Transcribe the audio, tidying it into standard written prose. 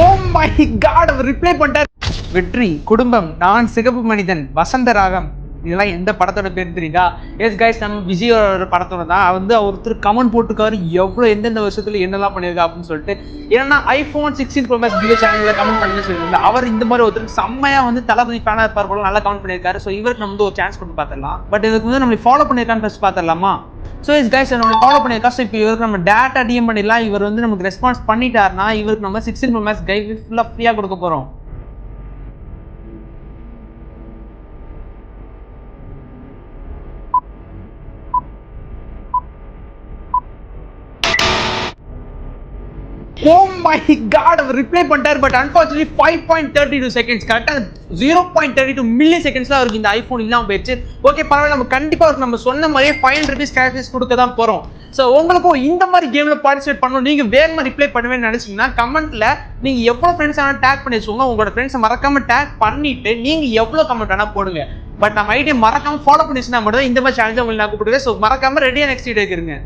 O my god, அவர் reply பண்ணிட்டார். வெற்றி, குடும்பம், நான் சிகப்பு மனிதன், வசந்த ராகம், இதெல்லாம் எந்த படத்தோட பேர் தெரியுதா? எஸ் கைஸ், நம்ம விஜயோட படத்தோட தான். ஒருத்தர் கமெண்ட் போட்டுக்காரு எவ்வளோ எந்தெந்த வருஷத்துல என்னெல்லாம் பண்ணியிருக்கா அப்படின்னு சொல்லிட்டு. ஏன்னா iPhone 16 Pro Max வீடியோ சேனலில் கமெண்ட் பண்ணி சொல்லியிருந்தாங்க. அவர் இந்த மாதிரி ஒருத்தர் செம்மையா தளபதி ஃபேனாக இருப்பார் போல நல்லா கமெண்ட் பண்ணியிருக்காரு. ஸோ இவருக்கு நம்ம ஒரு சான்ஸ் கொடுத்து பார்த்துடலாம். பட் இதுக்கு நம்ம ஃபாலோ பண்ணியிருக்கான்னு ஃபர்ஸ்ட் பார்த்துடலாமா? ஸோ இஸ் கைஸ், நம்ம ஃபாலோ பண்ணியிருக்கா. ஸோ இப்போ இவருக்கு நம்ம டேட்டா டிஎம் பண்ணிடலாம். இவர் நமக்கு ரெஸ்பான்ஸ் பண்ணிட்டாருன்னா இவருக்கு நம்ம 16 Pro Max கை ஃபுல்லாக ஃப்ரீயாக கொடுக்க போகிறோம். ஓ மை காட், அவர் ரிப்ளை பண்ணிட்டார். பட் அன்ஃபார்ச்சுனேட்லி 5.32 செகண்ட்ஸ், கரெக்டாக 0.32 மில்லி செகண்ட்ஸ்ல அவருக்கு இந்த ஐஃபோன் இல்லாமல் போயிடுச்சு. ஓகே பரவாயில்ல, நம்ம கண்டிப்பாக நம்ம சொன்ன மாதிரியே 500 rupees கேஷ் கொடுக்க தான் போகிறோம். ஸோ உங்களுக்கும் இந்த மாதிரி கேமில் பார்ட்டிசிபேட் பண்ணணும், நீங்கள் வேகமாக ரிப்ளை பண்ணுவேன்னு நினச்சிங்கன்னா கமெண்ட்டில் நீங்கள் எவ்வளோ ஃப்ரெண்ட்ஸ் ஆனால் டேக் பண்ணி வச்சுக்கோங்க. உங்களோட ஃப்ரெண்ட்ஸை மறக்காமல் டேக் பண்ணிவிட்டு நீங்கள் எவ்வளோ கமெண்ட் வேணால் போடுங்க. பட் நம்ம ஐடியா மறக்காமல் ஃபாலோ பண்ணிச்சுன்னா மட்டும் தான் இந்த மாதிரி சேலஞ்சை உங்களுக்கு நான் கூப்பிடுவேன். ஸோ மறக்காமல் ரெடியாக நெக்ஸ்ட் வீடியோக்கு இருங்க.